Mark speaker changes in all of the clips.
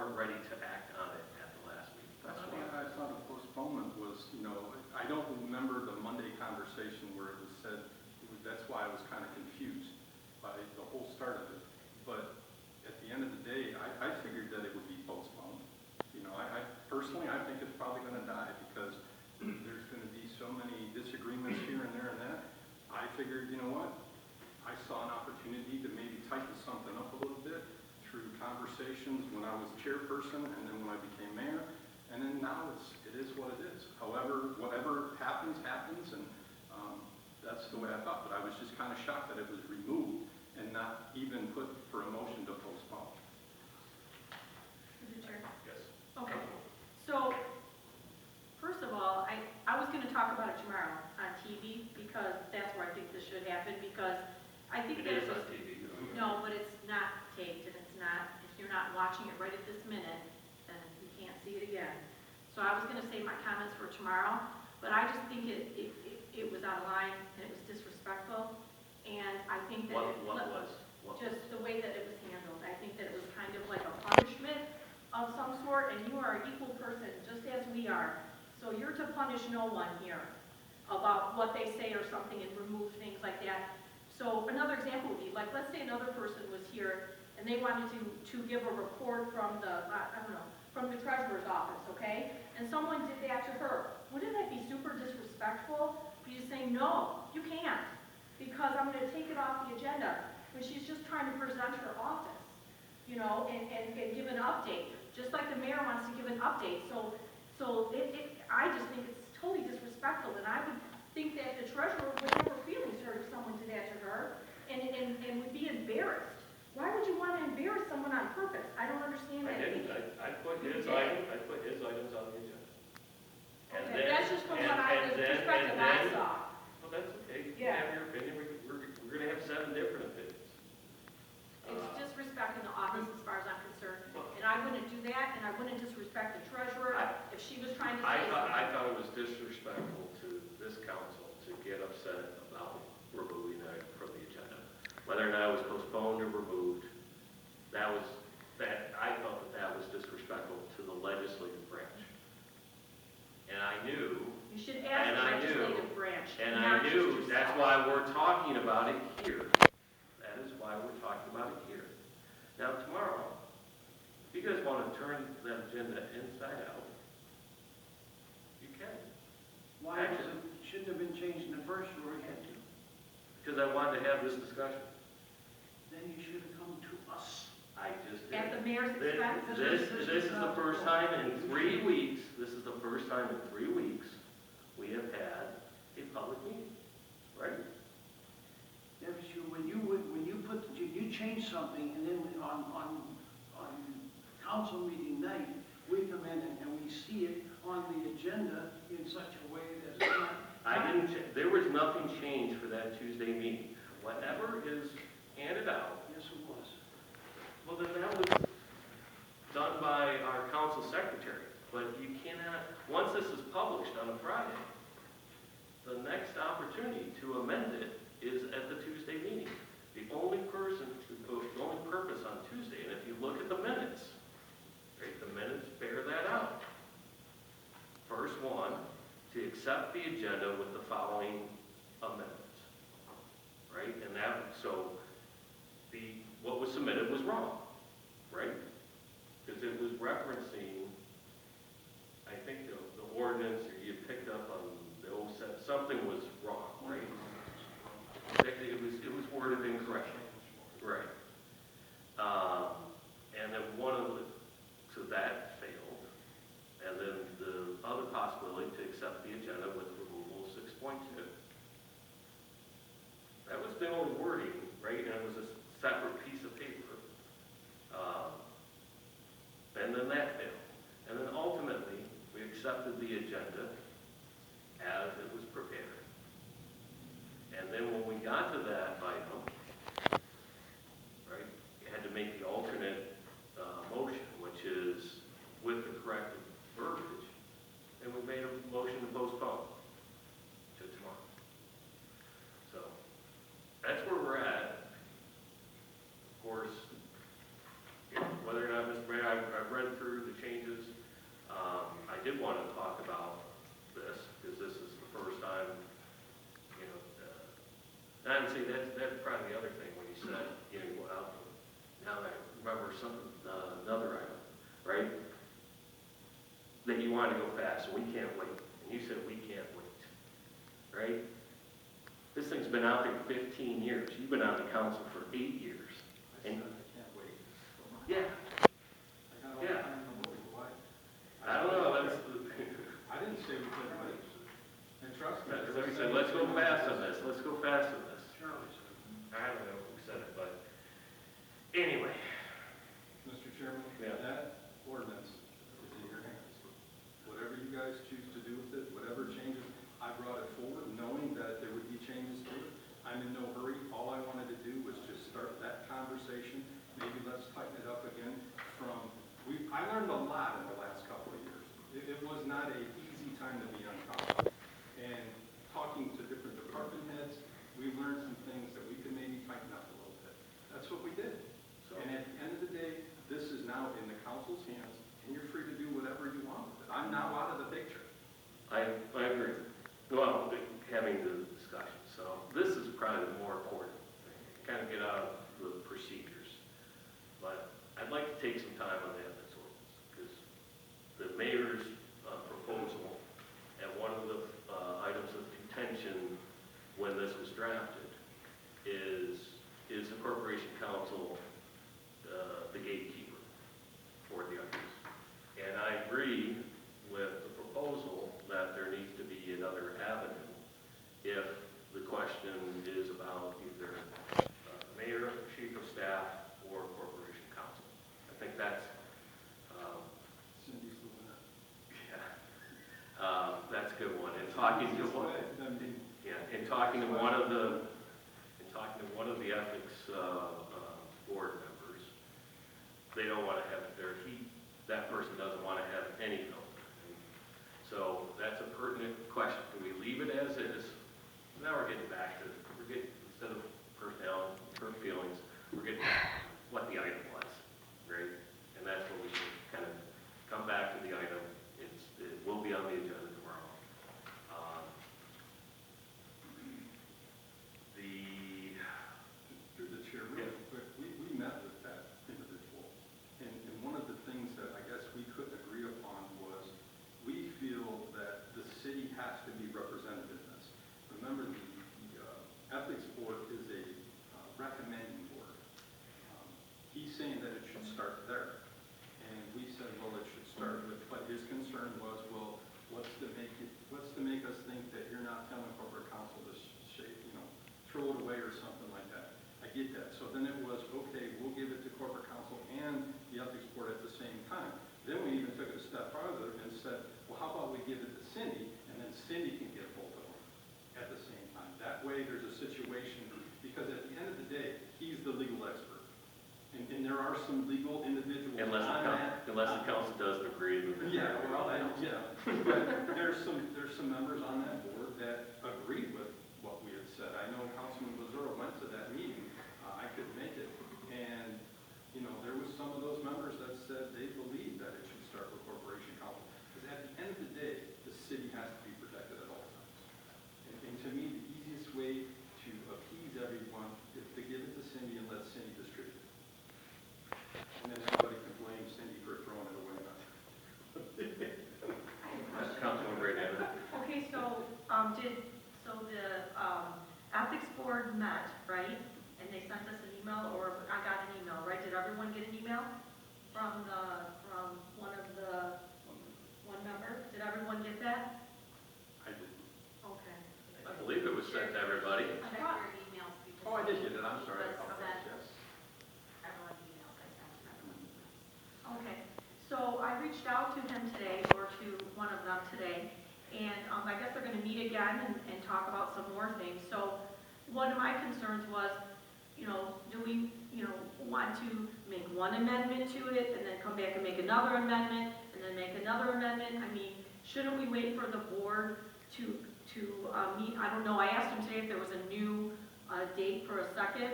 Speaker 1: weren't ready to act on it at the last meeting.
Speaker 2: That's why I thought a postponement was, I don't remember the Monday conversation where it was said, that's why I was kind of confused by the whole start of it. But at the end of the day, I figured that it would be postponed. I personally, I think it's probably going to die because there's going to be so many disagreements here and there and that. I figured, you know what? I saw an opportunity to maybe tighten something up a little bit through conversations when I was chairperson and then when I became mayor. And then now it is what it is. However, whatever happens, happens, and that's the way I thought. But I was just kind of shocked that it was removed and not even put for a motion to postpone.
Speaker 3: Mr. Chair?
Speaker 1: Yes.
Speaker 3: Okay. So, first of all, I was going to talk about it tomorrow on TV because that's where I think this should happen because I think
Speaker 1: It is
Speaker 3: that
Speaker 1: on TV.
Speaker 3: no, but it's not taped and it's not, if you're not watching it right at this minute, then you can't see it again. So I was going to save my comments for tomorrow, but I just think it was out of line and it was disrespectful. And I think that just the way that it was handled, I think that it was kind of like a punishment of some sort, and you are an equal person, just as we are. So you're to punish no one here about what they say or something and remove things like that. So another example would be, like, let's say another person was here and they wanted to give a report from the, from the treasurer's office, okay? And someone did that to her. Wouldn't that be super disrespectful? For you to say, no, you can't, because I'm gonna take it off the agenda when she's just trying to present her office, and give an update, just like the mayor wants to give an update. So I just think it's totally disrespectful, and I would think that the treasurer would have her feelings hurt if someone did that to her, and would be embarrassed. Why would you want to embarrass someone on purpose? I don't understand that.
Speaker 1: I didn't. I put his items on the agenda.
Speaker 3: Okay, that's just from what the perspective I saw.
Speaker 1: Well, that's okay. You
Speaker 3: Yeah.
Speaker 1: can have your opinion. We're going to have 7 different opinions.
Speaker 3: It's disrespecting the office as far as I'm concerned, and I wouldn't do that, and I wouldn't disrespect the treasurer if she was trying to say something.
Speaker 1: I thought it was disrespectful to this council to get upset about removing it from the agenda. Whether or not it was postponed or removed, I felt that was disrespectful to the legislative branch. And I knew.
Speaker 3: You should ask the legislative branch.
Speaker 1: And I knew, that's why we're talking about it here. That is why we're talking about it here. Now tomorrow, if you guys want to turn that agenda inside out, you can.
Speaker 4: Why was it, shouldn't have been changed in the first where we had to?
Speaker 1: Because I wanted to have this discussion.
Speaker 4: Then you should have come to us.
Speaker 1: I just did.
Speaker 3: At the mayor's
Speaker 1: This
Speaker 3: expense.
Speaker 1: is the first time in 3 weeks, we have had a public meeting, right?
Speaker 4: Yeah, but when you change something and then on council meeting night, we come in and we see it on the agenda in such a way that it's not.
Speaker 1: There was nothing changed for that Tuesday meeting. Whatever is handed out.
Speaker 4: Yes, it was.
Speaker 1: Well, then that was done by our council secretary. But you cannot, once this is published on a Friday, the next opportunity to amend it is at the Tuesday meeting. The only purpose on Tuesday, and if you look at the minutes, right, the minutes bear that out. First one, to accept the agenda with the following amendments, right? And what was submitted was wrong, right? Because it was referencing, I think the ordinance, or you picked up on the old set, something was wrong, right? It was worded incorrectly, right? And then so that failed. And then the other possibility to accept the agenda with removal of 6.2. That was the only wording, right? And it was a separate piece of paper. And then that failed. And then ultimately, we accepted the agenda as it was prepared. And then when we got to that item, right, you had to make the alternate motion, which is with the corrected verbiage, and we made a motion to postpone to tomorrow. So that's where we're at. Of course, whether or not Mr. Mayor, I've read read through the changes. I did want to talk about this, because this is the first time, you know, and I would say that's probably the other thing when you said, you know, now I remember another item, right? That you want to go fast, so we can't wait. And you said we can't wait, right? This thing's been out there 15 years. You've been on the council for 8 years.
Speaker 2: I
Speaker 1: And
Speaker 2: said I can't wait.
Speaker 1: yeah,
Speaker 2: I got all
Speaker 1: Yeah.
Speaker 2: the time in the world. Why?
Speaker 1: I don't know, that's,
Speaker 2: I didn't say we couldn't wait. And trust me.
Speaker 1: that's what we said, let's go fast on this, let's go fast on this.
Speaker 4: Charlie said.
Speaker 1: I don't know who said it, but anyway,
Speaker 2: Mr. Chairman,
Speaker 1: Yeah.
Speaker 2: that ordinance is in your hands. Whatever you guys choose to do with it, whatever changes, I brought it forward knowing that there would be changes to it. I'm in no hurry. All I wanted to do was just start that conversation. Maybe let's tighten it up again I learned a lot in the last couple of years. It was not an easy time to be on council. And talking to different department heads, we learned some things that we could maybe tighten up a little bit. That's what we did. And at the end of the day, this is now in the council's hands, and you're free to do whatever you want with it. I'm now out of the picture.
Speaker 1: I agree. Well, having the discussion, so this is probably the more important thing. Kind of get out of the procedures. But I'd like to take some time on the ethics ordinance, because the mayor's proposal, and one of the items of contention when this was drafted is the corporation council the gatekeeper for the items. And I agree with the proposal that there needs to be another avenue if the question is about either mayor, chief of staff, or corporation council. I think that's,
Speaker 2: Cindy's the winner.
Speaker 1: that's a good one. And talking to one, in talking to one of the ethics board members, they don't want to have it there. That person doesn't want to have any filter. So that's a pertinent question. Can we leave it as is? Now we're getting back to, instead of personality, hurt feelings, we're getting back to what the item was, right? And that's what we should kind of come back to the item. It will be on the agenda tomorrow.
Speaker 2: Through the chair, real quick, we met with that individual. And one of the things that I guess we couldn't agree upon was we feel that the city has to be represented in this. Remember, the ethics board is a recommending board. He's saying that it should start there. And we said, well, it should start with, but his concern was, well, what's to make us think that you're not telling corporate counsel to throw it away or something like that. I get that. So then it was, okay, we'll give it to corporate counsel and the ethics board at the same time. Then we even took it a step farther and said, well, how about we give it to Cindy, and then Cindy can get both of them at the same time. That way there's a situation, because at the end of the day, he's the legal expert. And there are some legal individuals on that.
Speaker 1: Unless the council doesn't agree with it.
Speaker 2: Yeah, well, but there's some members on that board that agreed with what we had said. I know Councilman Lazaro went to that meeting. I couldn't make it. And, there was some of those members that said they believe that it should start with corporation counsel. Because at the end of the day, the city has to be protected at all times. And to me, the easiest way to appease everyone is to give it to Cindy and let Cindy distribute it. And then everybody can blame Cindy for throwing it away.
Speaker 1: Councilman Brady.
Speaker 3: Okay, so, the ethics board met, right? And they sent us an email, or I got an email, right? Did everyone get an email from one member? Did everyone get that?
Speaker 2: I didn't.
Speaker 3: Okay.
Speaker 1: I believe it was sent to everybody.
Speaker 3: I
Speaker 5: Check
Speaker 3: thought-
Speaker 5: your emails because.
Speaker 2: Oh, I did get it. I'm sorry.
Speaker 5: It was sent,
Speaker 2: Yes.
Speaker 5: everyone's emails, I sent to everyone.
Speaker 3: Okay, so I reached out to him today, or to one of them today, and I guess they're gonna meet again and talk about some more things. So one of my concerns was, do we, want to make one amendment to it, and then come back and make another amendment, and then make another amendment? I mean, shouldn't we wait for the board to meet? I don't know, I asked him today if there was a new date for a second,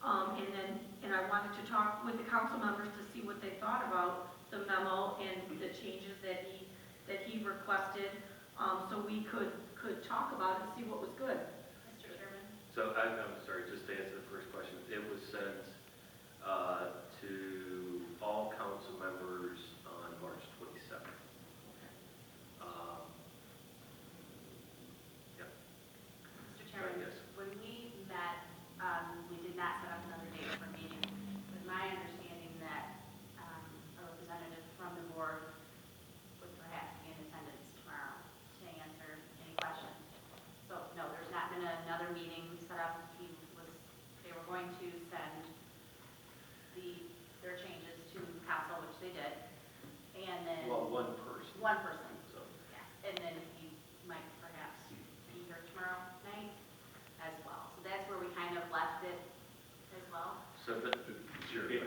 Speaker 3: and I wanted to talk with the council members to see what they thought about the memo and the changes that he requested, so we could talk about it and see what was good.
Speaker 5: Mr. Chairman?
Speaker 1: So I'm sorry, just to answer the first question, it was sent to all council members on March 27th. Yeah.
Speaker 5: Mr. Chairman,
Speaker 1: Yes.
Speaker 5: when we met, we did not set up another date for a meeting. It was my understanding that a representative from the board would perhaps be in attendance tomorrow to answer any questions. So, no, there's not been another meeting set up. They were going to send their changes to council, which they did, and then.
Speaker 1: Well, one person.
Speaker 5: One person,
Speaker 1: So,
Speaker 5: yes, and then he might perhaps be here tomorrow night as well. So that's where we kind of left it as well.
Speaker 1: so but, sure,
Speaker 6: If